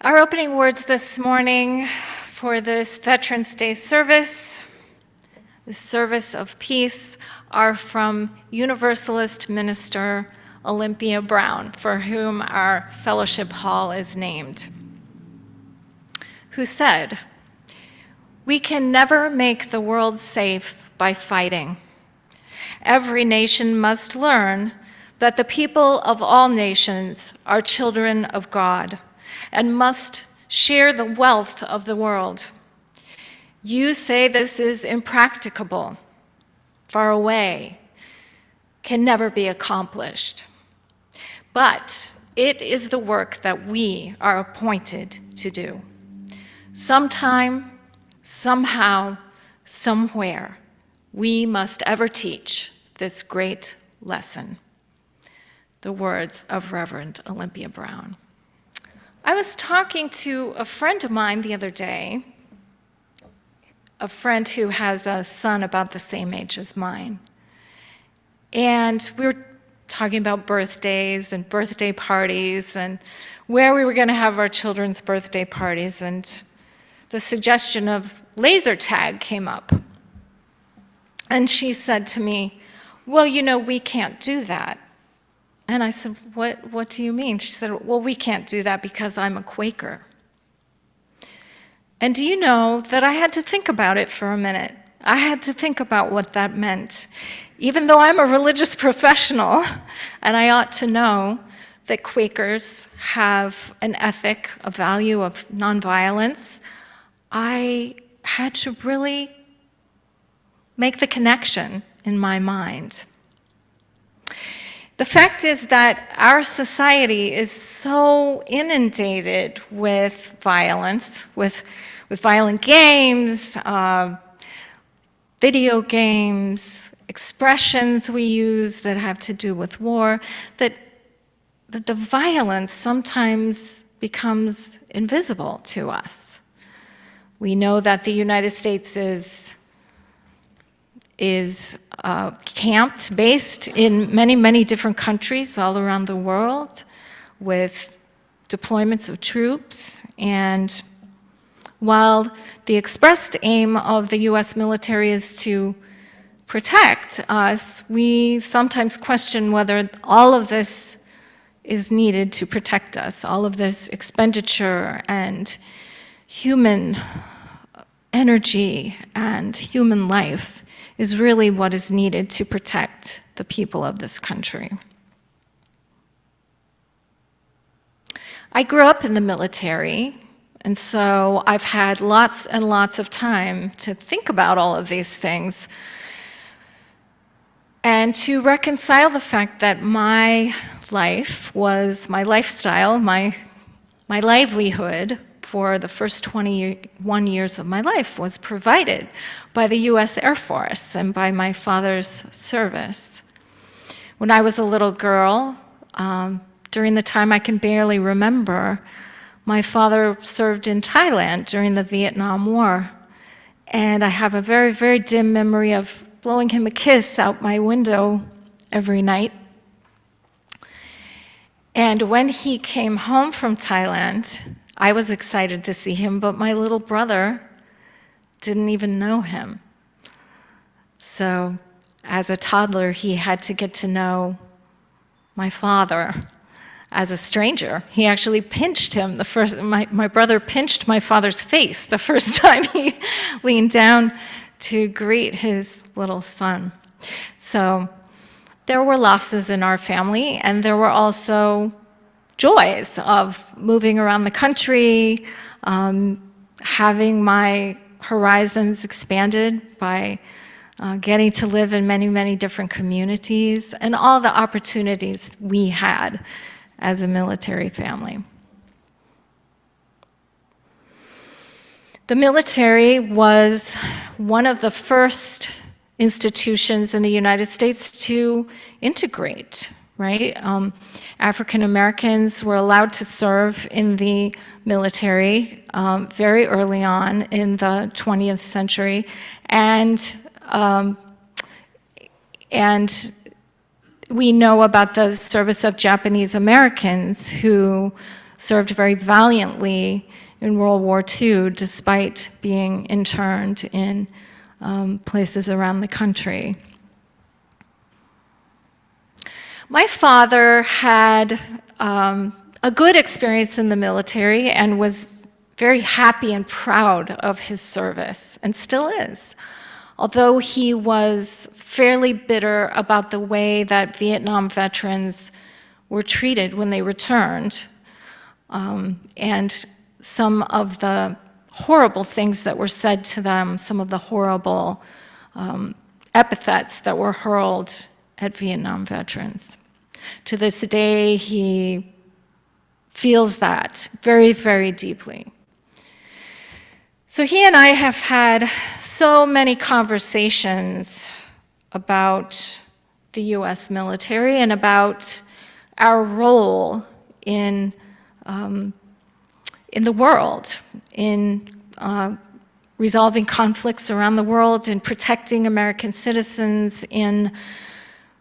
Our opening words this morning for this Veterans Day service, the service of peace, are from Universalist minister Olympia Brown, for whom our fellowship hall is named, who said, "We can never make the world safe by fighting. Every nation must learn that the people of all nations are children of God and must share the wealth of the world. You say this is impracticable, far away, can never be accomplished. But it is the work that we are appointed to do. Sometime, somehow, somewhere, we must ever teach this great lesson." The words of Reverend Olympia Brown. I was talking to a friend of mine the other day, a friend who has a son about the same age as mine. And we were talking about birthdays and birthday parties and where we were going to have our children's birthday parties. And the suggestion of laser tag came up. And she said to me, "Well, you know, we can't do that." And I said, what do you mean? She said, "Well, we can't do that because I'm a Quaker." And do you know that I had to think about it for a minute? I had to think about what that meant. Even though I'm a religious professional, and I ought to know that Quakers have an ethic, a value of nonviolence, I had to really make the connection in my mind. The fact is that our society is so inundated with violence, with violent games, video games, expressions we use that have to do with war, that the violence sometimes becomes invisible to us. We know that the United States is camped, based in many, many different countries all around the world with deployments of troops. And while the expressed aim of the US military is to protect us, we sometimes question whether all of this is needed to protect us. All of this expenditure and human energy and human life is really what is needed to protect the people of this country. I grew up in the military, and so I've had lots and lots of time to think about all of these things and to reconcile the fact that my life was my lifestyle, my livelihood for the first 21 years of my life was provided by the US Air Force and by my father's service. When I was a little girl, during the time I can barely remember, my father served in Thailand during the Vietnam War. And I have a very, very dim memory of blowing him a kiss out my window every night. And when he came home from Thailand, I was excited to see him, but my little brother didn't even know him. So as a toddler, he had to get to know my father as a stranger. He actually pinched him my brother pinched my father's face the first time he leaned down to greet his little son. So there were losses in our family, and there were also joys of moving around the country, having my horizons expanded by getting to live in many, many different communities, and all the opportunities we had as a military family. The military was one of the first institutions in the United States to integrate, right? African Americans were allowed to serve in the military very early on in the 20th century, and we know about the service of Japanese Americans who served very valiantly in World War II, despite being interned in places around the country. My father had a good experience in the military and was very happy and proud of his service, and still is. Although he was fairly bitter about the way that Vietnam veterans were treated when they returned, and some of the horrible things that were said to them, some of the horrible epithets that were hurled at Vietnam veterans. To this day, he feels that very, very deeply. So he and I have had so many conversations about the US military and about our role in the world, in resolving conflicts around the world, in protecting American citizens, in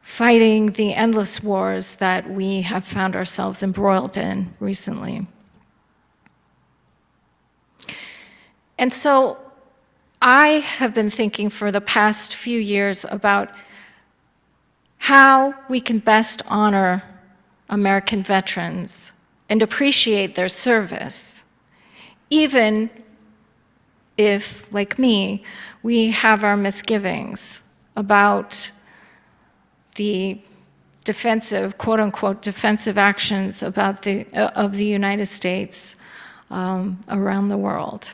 fighting the endless wars that we have found ourselves embroiled in recently. And so I have been thinking for the past few years about how we can best honor American veterans and appreciate their service, even if, like me, we have our misgivings about the defensive, quote-unquote, defensive actions of the United States around the world,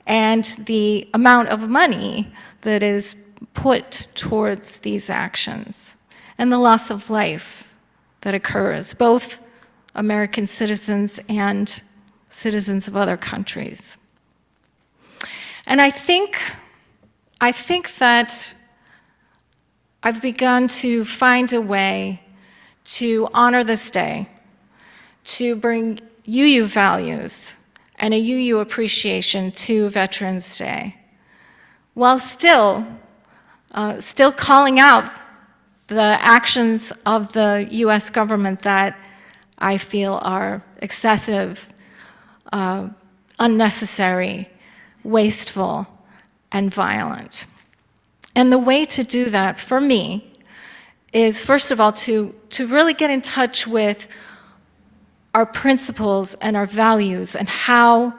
and the amount of money that is put towards these actions, and the loss of life that occurs, both American citizens and citizens of other countries. And I think that I've begun to find a way to honor this day, to bring UU values and a UU appreciation to Veterans Day, while still calling out the actions of the US government that I feel are excessive, unnecessary, wasteful, and violent. And the way to do that, for me, is first of all to really get in touch with our principles and our values and how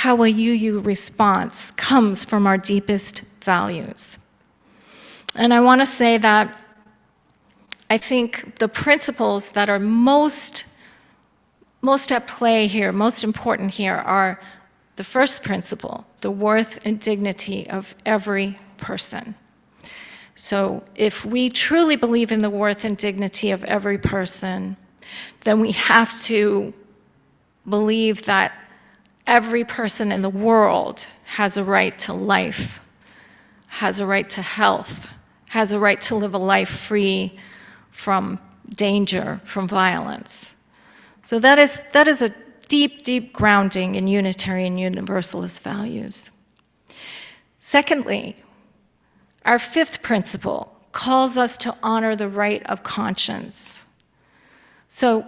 a UU response comes from our deepest values. And I want to say that I think the principles that are most at play here, most important here, are the first principle, the worth and dignity of every person. So if we truly believe in the worth and dignity of every person, then we have to believe that every person in the world has a right to life, has a right to health, has a right to live a life free from danger, from violence. So that is a deep, deep grounding in Unitarian Universalist values. Secondly, our fifth principle calls us to honor the right of conscience. So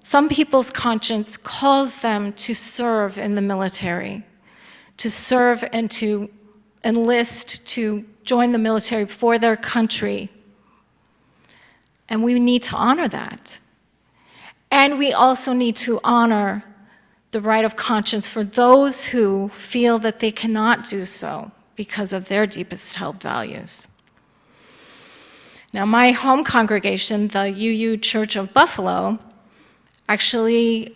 some people's conscience calls them to serve in the military, to serve and to enlist, to join the military for their country. And we need to honor that. And we also need to honor the right of conscience for those who feel that they cannot do so because of their deepest held values. Now, my home congregation, the UU Church of Buffalo, actually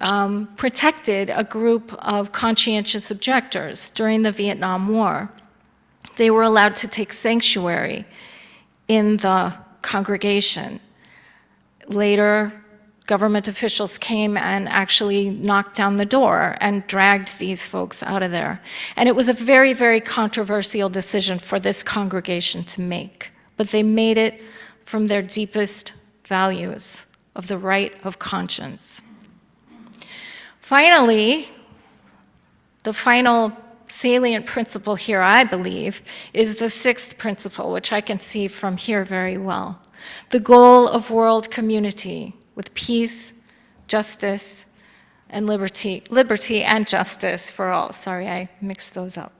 protected a group of conscientious objectors during the Vietnam War. They were allowed to take sanctuary in the congregation. Later, government officials came and actually knocked down the door and dragged these folks out of there. And it was a very, very controversial decision for this congregation to make, but they made it from their deepest values of the right of conscience. Finally, the final salient principle here, I believe, is the sixth principle, which I can see from here very well. The goal of world community with peace, justice, and liberty and justice for all. Sorry, I mixed those up.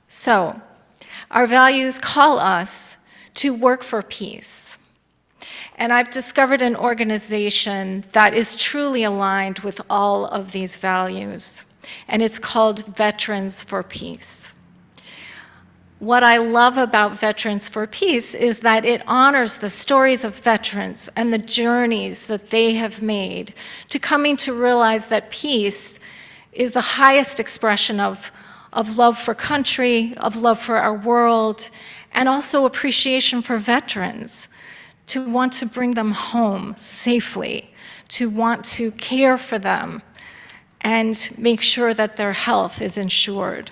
So, our values call us to work for peace. And I've discovered an organization that is truly aligned with all of these values, and it's called Veterans for Peace. What I love about Veterans for Peace is that it honors the stories of veterans and the journeys that they have made to coming to realize that peace is the highest expression of love for country, of love for our world, and also appreciation for veterans, to want to bring them home safely, to want to care for them, and make sure that their health is ensured.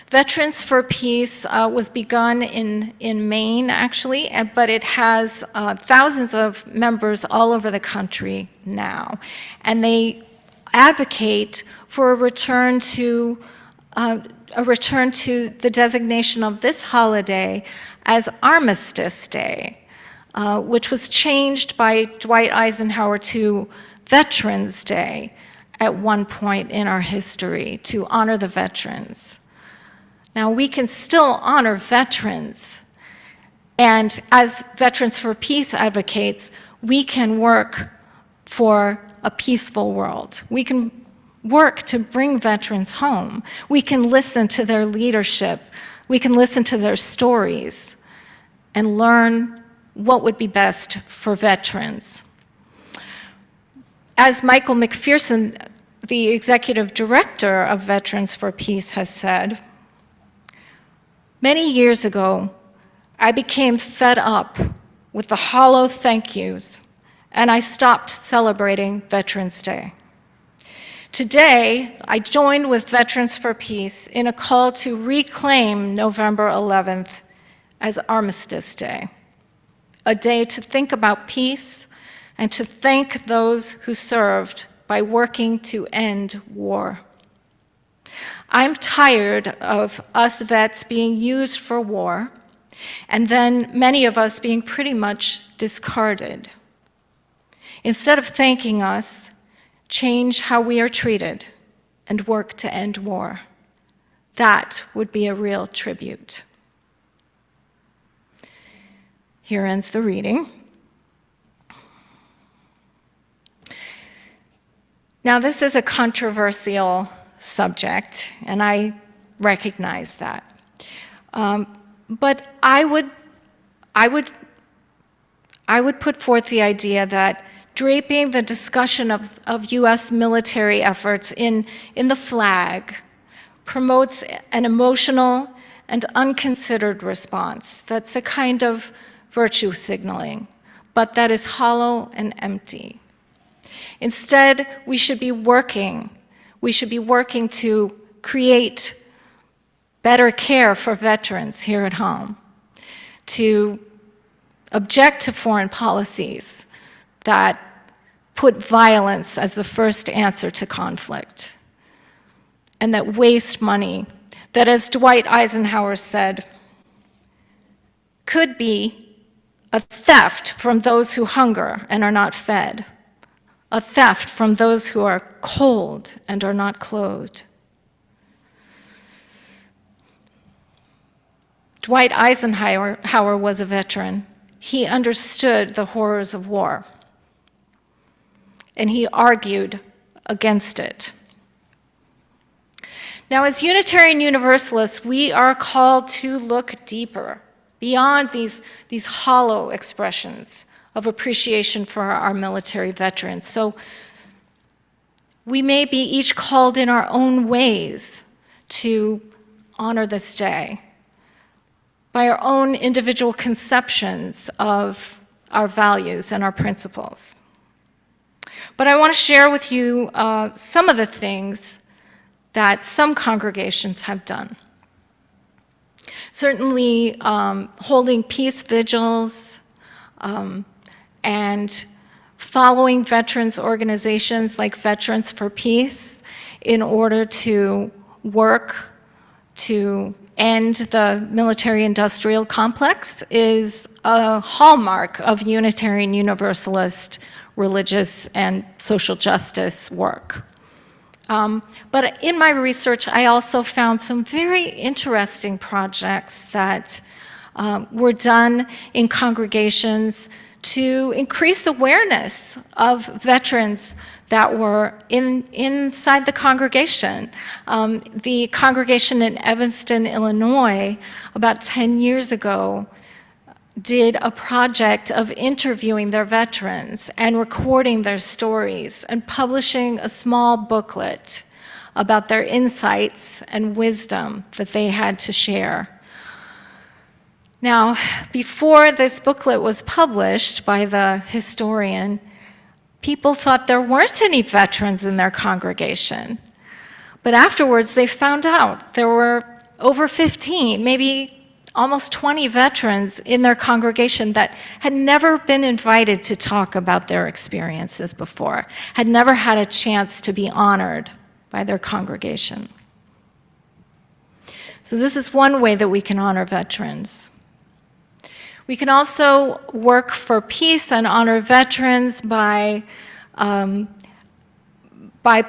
Veterans for Peace was begun in Maine, actually, but it has thousands of members all over the country now. And they advocate for a return to the designation of this holiday as Armistice Day, which was changed by Dwight Eisenhower to Veterans Day at one point in our history to honor the veterans. Now, we can still honor veterans, and as Veterans for Peace advocates, we can work for a peaceful world. We can work to bring veterans home. We can listen to their leadership. We can listen to their stories and learn what would be best for veterans. As Michael Mcpherson, the executive director of Veterans for Peace, has said, many years ago, I became fed up with the hollow thank yous, and I stopped celebrating Veterans Day. Today, I join with Veterans for Peace in a call to reclaim November 11th as Armistice Day, a day to think about peace and to thank those who served by working to end war. I'm tired of us vets being used for war, and then many of us being pretty much discarded. Instead of thanking us, change how we are treated and work to end war. That would be a real tribute. Here ends the reading. Now, this is a controversial subject, and I recognize that. But I would put forth the idea that draping the discussion of U.S. military efforts in the flag promotes an emotional and unconsidered response that's a kind of virtue signaling, but that is hollow and empty. Instead, we should be working to create better care for veterans here at home, to object to foreign policies that put violence as the first answer to conflict, and that waste money that, as Dwight Eisenhower said, could be a theft from those who hunger and are not fed, a theft from those who are cold and are not clothed. Dwight Eisenhower was a veteran. He understood the horrors of war, and he argued against it. Now, as Unitarian Universalists, we are called to look deeper, beyond these hollow expressions of appreciation for our military veterans. So we may be each called in our own ways to honor this day by our own individual conceptions of our values and our principles. But I want to share with you some of the things that some congregations have done. Certainly holding peace vigils and following veterans organizations like Veterans for Peace in order to work to and the military-industrial complex is a hallmark of Unitarian Universalist religious and social justice work. But in my research, I also found some very interesting projects that were done in congregations to increase awareness of veterans that were inside the congregation. The congregation in Evanston, Illinois, about 10 years ago, did a project of interviewing their veterans and recording their stories and publishing a small booklet about their insights and wisdom that they had to share. Now, before this booklet was published by the historian, people thought there weren't any veterans in their congregation. But afterwards, they found out there were over 15, maybe almost 20 veterans in their congregation that had never been invited to talk about their experiences before, had never had a chance to be honored by their congregation. So this is one way that we can honor veterans. We can also work for peace and honor veterans by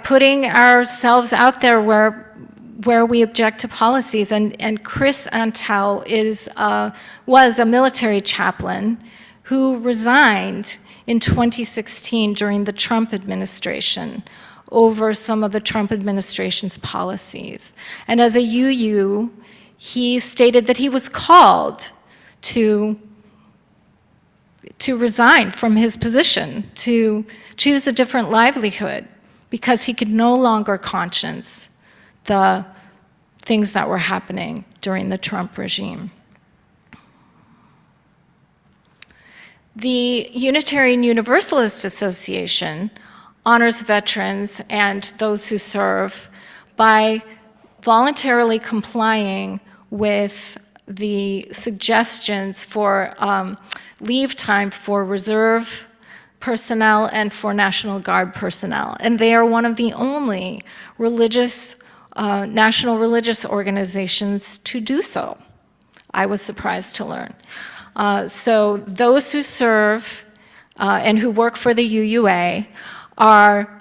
putting ourselves out there where we object to policies. And Chris Antel was a military chaplain who resigned in 2016 during the Trump administration over some of the Trump administration's policies. And as a UU, he stated that he was called to resign from his position, to choose a different livelihood, because he could no longer conscience the things that were happening during the Trump regime. The Unitarian Universalist Association honors veterans and those who serve by voluntarily complying with the suggestions for leave time for reserve personnel and for National Guard personnel. And they are one of the only national religious organizations to do so. I was surprised to learn. So those who serve and who work for the UUA are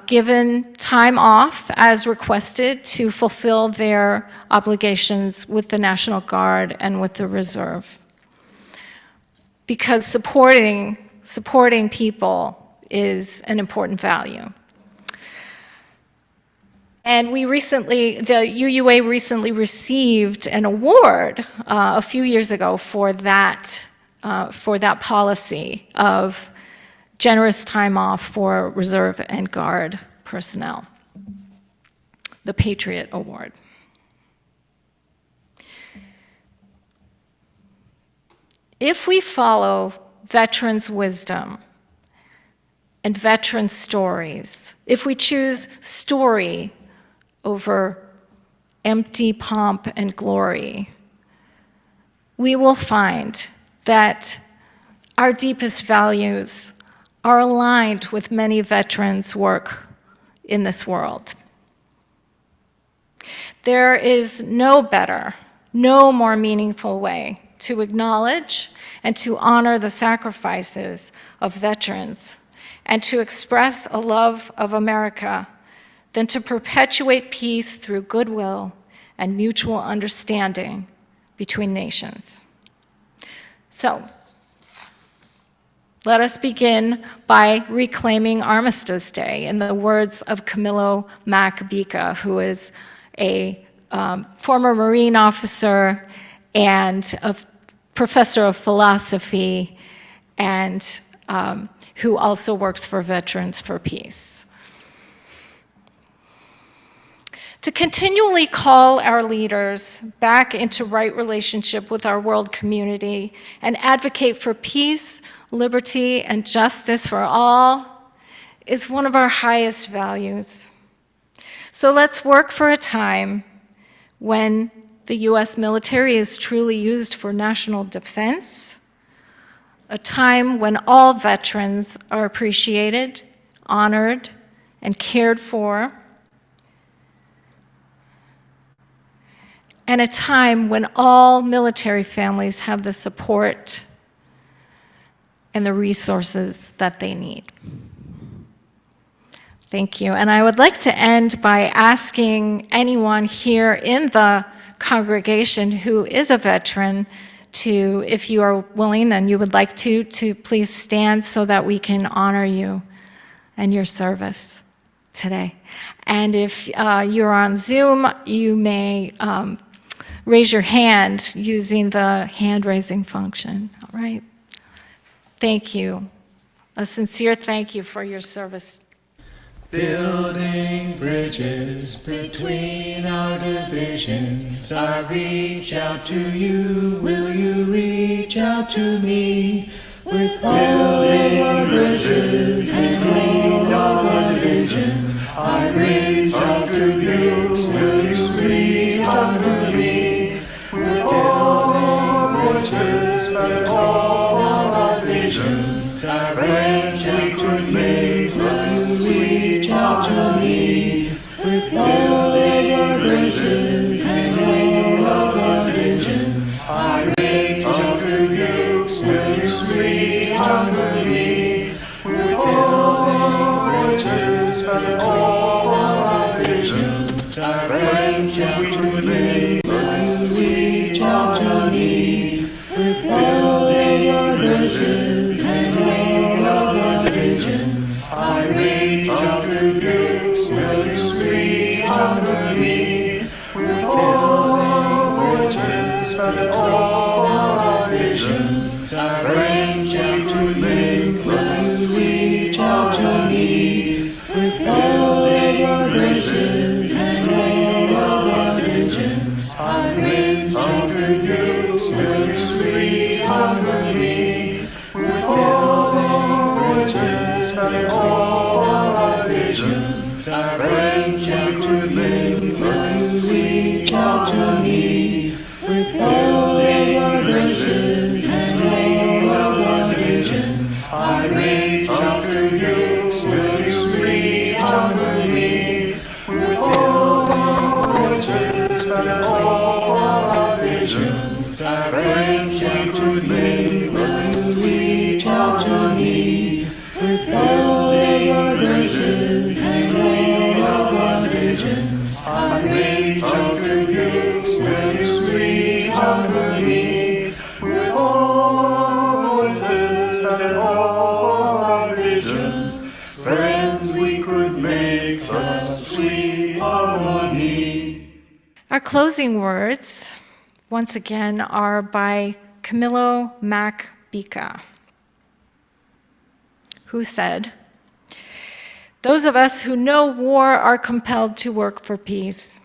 given time off as requested to fulfill their obligations with the National Guard and with the Reserve. Because supporting people is an important value. And the UUA recently received an award a few years ago for that policy of generous time off for Reserve and Guard personnel, the Patriot Award. If we follow veterans' wisdom and veterans' stories, if we choose story over empty pomp and glory, we will find that our deepest values are aligned with many veterans' work in this world. There is no better, no more meaningful way to acknowledge and to honor the sacrifices of veterans and to express a love of America than to perpetuate peace through goodwill and mutual understanding between nations. So, let us begin by reclaiming Armistice Day in the words of Camilo Mac-Bica, who is a former Marine officer and a professor of philosophy, and who also works for Veterans for Peace. To continually call our leaders back into right relationship with our world community and advocate for peace, liberty, and justice for all is one of our highest values. So let's work for a time when the US military is truly used for national defense, a time when all veterans are appreciated, honored, and cared for, and a time when all military families have the support and the resources that they need. Thank you. And I would like to end by asking anyone here in the congregation who is a veteran to, if you are willing and you would like to please stand so that we can honor you and your service today. And if you're on Zoom, you may raise your hand using the hand-raising function. All right. Thank you. A sincere thank you for your service. Building bridges between our divisions, I reach out to you, will you reach out to me? With all our bridges between our divisions, I reach out to you, will you reach out to me? With all our bridges and all our divisions, I reach out to me, will you reach out to me? With all our bridges and all our divisions, I reach out to you, will you reach out to me? With all our bridges and all our divisions, I reach out to me, will you reach out to me? With all our bridges and all our divisions, I reach out to you, will you reach out to me? With all our bridges and all our divisions, I reach out to me, will you reach out to me? With all our bridges and all our divisions, I reach out to you, will you reach out to me? With all our bridges and all our divisions, I reach out to me, will you reach out to me? With all our bridges and all our divisions, I reach out to you, will you reach out to me? With all our bridges and all our divisions, I reach out to me, will you reach out to me? With all our bridges and all our divisions, I reach out to you, will you reach out to me? With all our voices and all our visions, friends, we could make such sweet harmony. Our closing words, once again, are by Camilo Macbika, who said, "Those of us who know war are compelled to work for peace.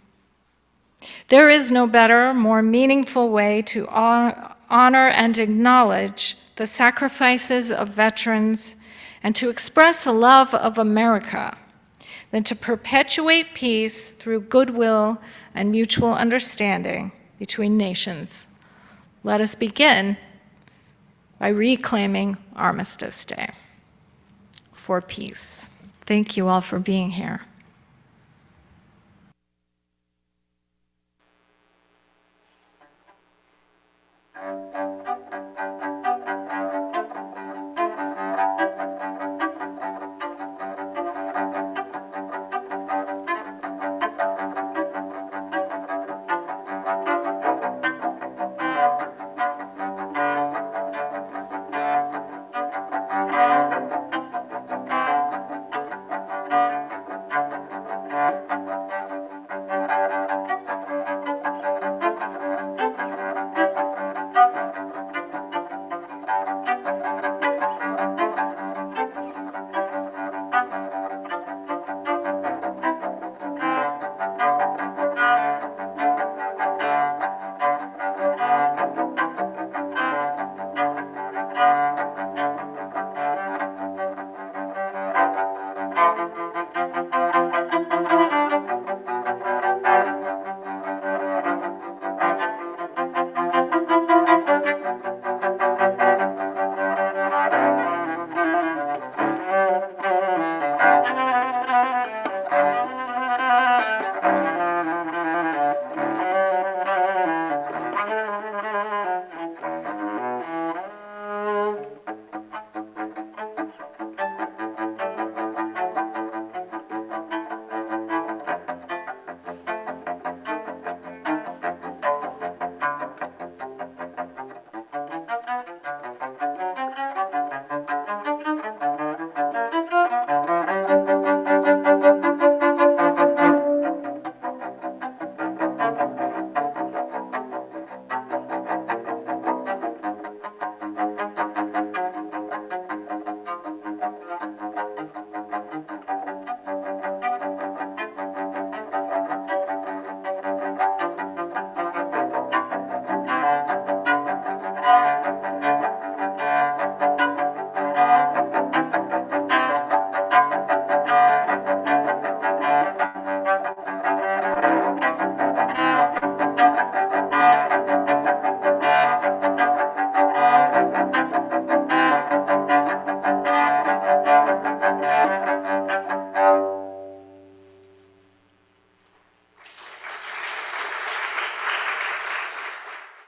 There is no better, more meaningful way to honor and acknowledge the sacrifices of veterans and to express a love of America than to perpetuate peace through goodwill and mutual understanding between nations. Let us begin by reclaiming Armistice Day for peace." Thank you all for being here.